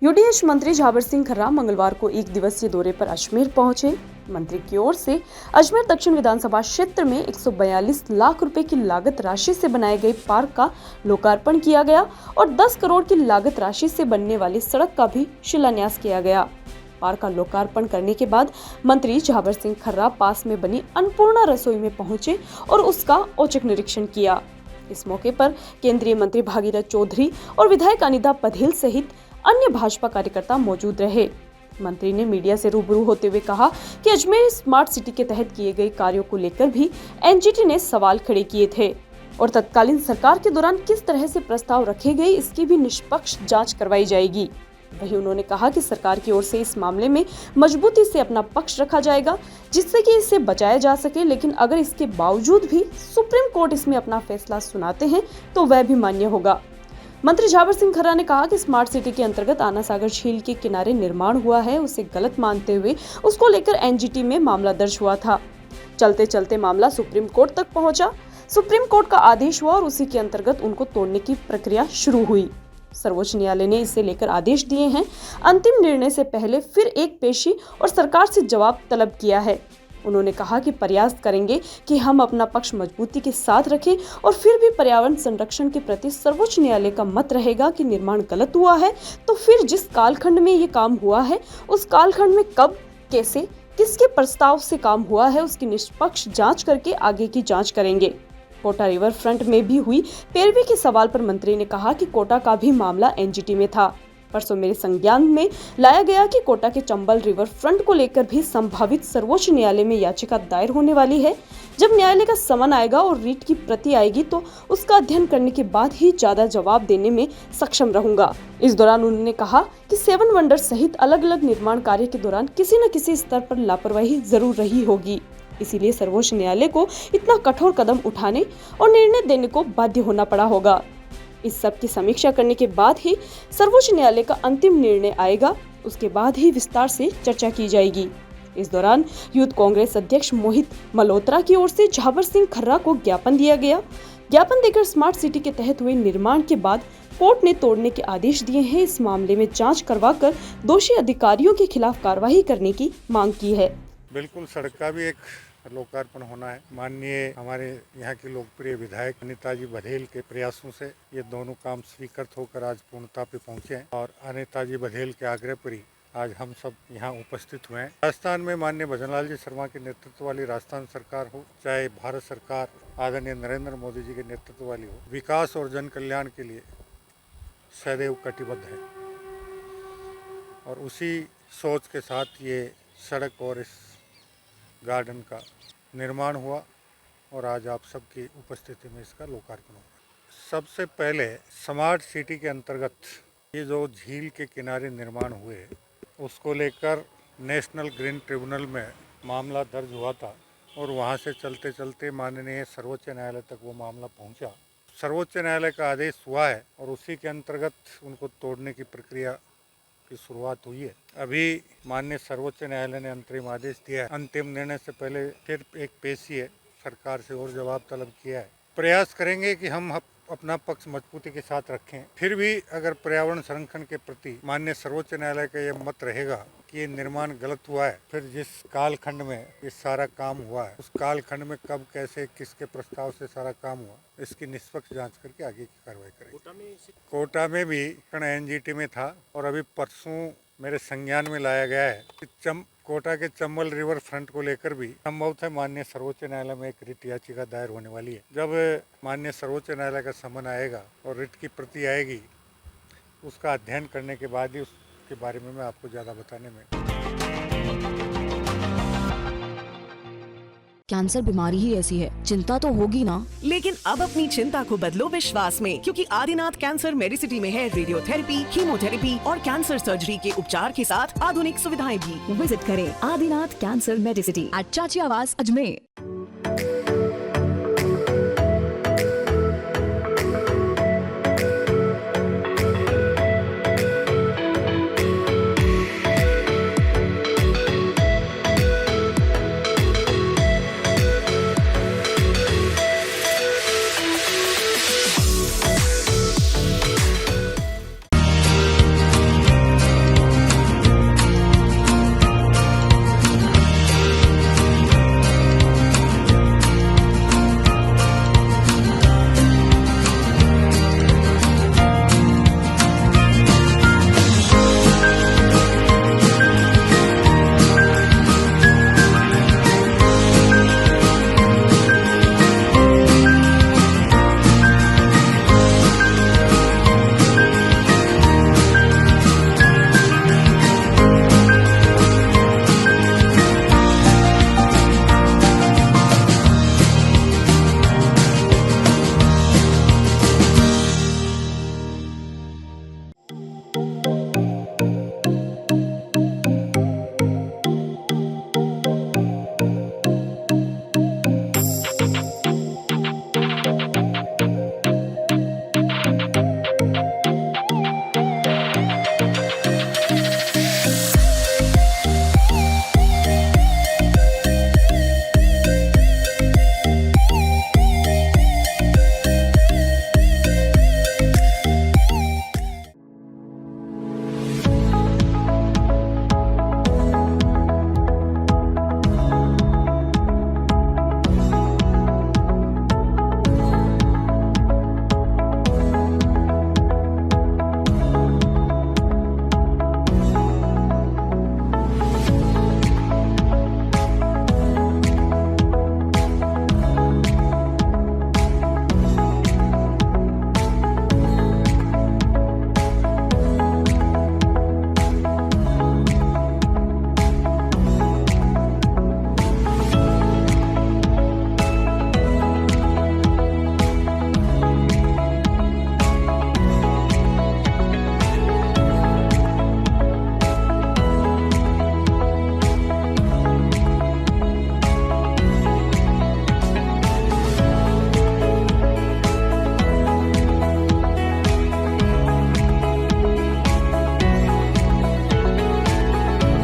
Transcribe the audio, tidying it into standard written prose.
UDH मंत्री झाबर सिंह खर्रा मंगलवार को एक दिवसीय दौरे पर अजमेर पहुंचे। मंत्री की ओर से अजमेर दक्षिण विधानसभा क्षेत्र में 142 लाख रुपए की लागत राशि से बनाए गए पार्क का लोकार्पण किया गया और 10 करोड़ की लागत राशि से बनने वाली सड़क का भी शिलान्यास किया गया। पार्क का लोकार्पण करने के बाद मंत्री झाबर सिंह खर्रा पास में बनी अन्नपूर्णा रसोई में पहुंचे और उसका औचक निरीक्षण किया। इस मौके पर केंद्रीय मंत्री भागीरथ चौधरी और विधायक अनिता पटेल सहित अन्य भाजपा कार्यकर्ता मौजूद रहे। मंत्री ने मीडिया से रूबरू होते हुए कहा कि अजमेर स्मार्ट सिटी के तहत किए गए कार्यों को लेकर भी एनजीटी ने सवाल खड़े किए थे और तत्कालीन सरकार के दौरान किस तरह से प्रस्ताव रखे गए इसकी भी निष्पक्ष जांच करवाई जाएगी। वहीं उन्होंने कहा कि सरकार की ओर से इस मामले में मजबूती से अपना पक्ष रखा जाएगा जिससे कि इसे बचाया जा सके, लेकिन अगर इसके बावजूद भी सुप्रीम कोर्ट इसमें अपना फैसला सुनाते हैं तो वह भी मान्य होगा। मंत्री झाबर सिंह खर्रा ने कहा कि स्मार्ट सिटी के अंतर्गत आना सागर झील के किनारे निर्माण हुआ है, उसे गलत मानते हुए उसको लेकर एनजीटी में मामला दर्ज हुआ था। चलते चलते मामला सुप्रीम कोर्ट तक पहुंचा। सुप्रीम कोर्ट का आदेश हुआ और उसी के अंतर्गत उनको तोड़ने की प्रक्रिया शुरू हुई। सर्वोच्च न्यायालय ने इसे लेकर आदेश दिए हैं। अंतिम निर्णय से पहले फिर एक पेशी और सरकार से जवाब तलब किया है। उन्होंने कहा कि प्रयास करेंगे कि हम अपना पक्ष मजबूती के साथ रखें और फिर भी पर्यावरण संरक्षण के प्रति सर्वोच्च न्यायालय का मत रहेगा कि निर्माण गलत हुआ है तो फिर जिस कालखंड में ये काम हुआ है उस कालखंड में कब, कैसे, किसके प्रस्ताव से काम हुआ है उसकी निष्पक्ष जांच करके आगे की जांच करेंगे। कोटा रिवर फ्रंट में भी हुई पैरवी के सवाल पर मंत्री ने कहा कि कोटा का भी मामला एनजीटी में था। परसों मेरे संज्ञान में लाया गया कि कोटा के चंबल रिवर फ्रंट को लेकर भी संभावित सर्वोच्च न्यायालय में याचिका दायर होने वाली है। जब न्यायालय का समन आएगा और रीट की प्रति आएगी तो उसका अध्ययन करने के बाद ही ज्यादा जवाब देने में सक्षम रहूंगा। इस दौरान उन्होंने कहा कि 7 वंडर सहित अलग अलग निर्माण कार्य के दौरान किसी न किसी स्तर पर लापरवाही जरूर रही होगी, इसीलिए सर्वोच्च न्यायालय को इतना कठोर कदम उठाने और निर्णय देने को बाध्य होना पड़ा होगा। इस सब की समीक्षा करने के बाद ही सर्वोच्च न्यायालय का अंतिम निर्णय आएगा, उसके बाद ही विस्तार से चर्चा की जाएगी। इस दौरान यूथ कांग्रेस अध्यक्ष मोहित मल्होत्रा की ओर से झाबर सिंह खर्रा को ज्ञापन दिया गया। ज्ञापन देकर स्मार्ट सिटी के तहत हुए निर्माण के बाद कोर्ट ने तोड़ने के आदेश दिए हैं। इस मामले में जांच करवाकर दोषी अधिकारियों के खिलाफ कार्रवाई करने की मांग की है। बिल्कुल, सड़क का भी एक लोकार्पण होना है। माननीय हमारे यहाँ के लोकप्रिय विधायक अनिता जी बघेल के प्रयासों से ये दोनों काम स्वीकृत होकर आज पूर्णता पे पहुँचे हैं और अनिता जी बघेल के आग्रह पर ही आज हम सब यहाँ उपस्थित हुए हैं। राजस्थान में माननीय भजनलाल जी शर्मा के नेतृत्व वाली राजस्थान सरकार हो, चाहे भारत सरकार आदरणीय नरेंद्र मोदी जी के नेतृत्व वाली हो, विकास और जन कल्याण के लिए सदैव कटिबद्ध है और उसी सोच के साथ ये सड़क और इस गार्डन का निर्माण हुआ और आज आप सबकी उपस्थिति में इसका लोकार्पण हुआ। सबसे पहले स्मार्ट सिटी के अंतर्गत ये जो झील के किनारे निर्माण हुए उसको लेकर नेशनल ग्रीन ट्रिब्यूनल में मामला दर्ज हुआ था और वहाँ से चलते चलते माननीय सर्वोच्च न्यायालय तक वो मामला पहुँचा। सर्वोच्च न्यायालय का आदेश हुआ है और उसी के अंतर्गत उनको तोड़ने की प्रक्रिया की शुरुआत हुई है। अभी माननीय सर्वोच्च न्यायालय ने अंतरिम आदेश दिया है। अंतिम निर्णय से पहले फिर एक पेशी है, सरकार से और जवाब तलब किया है। प्रयास करेंगे कि हम अपना पक्ष मजबूती के साथ रखें। फिर भी अगर पर्यावरण संरक्षण के प्रति माननीय सर्वोच्च न्यायालय का यह मत रहेगा कि ये निर्माण गलत हुआ है, फिर जिस कालखंड में ये सारा काम हुआ है उस कालखंड में कब, कैसे, किसके प्रस्ताव से सारा काम हुआ, इसकी निष्पक्ष जांच करके आगे की कार्रवाई करेंगे। कोटा में भी एनजीटी में था और अभी परसों मेरे संज्ञान में लाया गया है कि कोटा के चंबल रिवर फ्रंट को लेकर भी संभवत है माननीय सर्वोच्च न्यायालय में एक रिट याचिका दायर होने वाली है। जब माननीय सर्वोच्च न्यायालय का समन आएगा और रिट की प्रति आएगी, उसका अध्ययन करने के बाद ही उसके बारे में मैं आपको ज़्यादा बताने में। कैंसर बीमारी ही ऐसी है, चिंता तो होगी ना। लेकिन अब अपनी चिंता को बदलो विश्वास में, क्योंकि आदिनाथ कैंसर मेडिसिटी में है रेडियोथेरेपी, कीमोथेरेपी और कैंसर सर्जरी के उपचार के साथ आधुनिक सुविधाएं भी। विजिट करें आदिनाथ कैंसर मेडिसिटी एट चाची आवास अजमेर।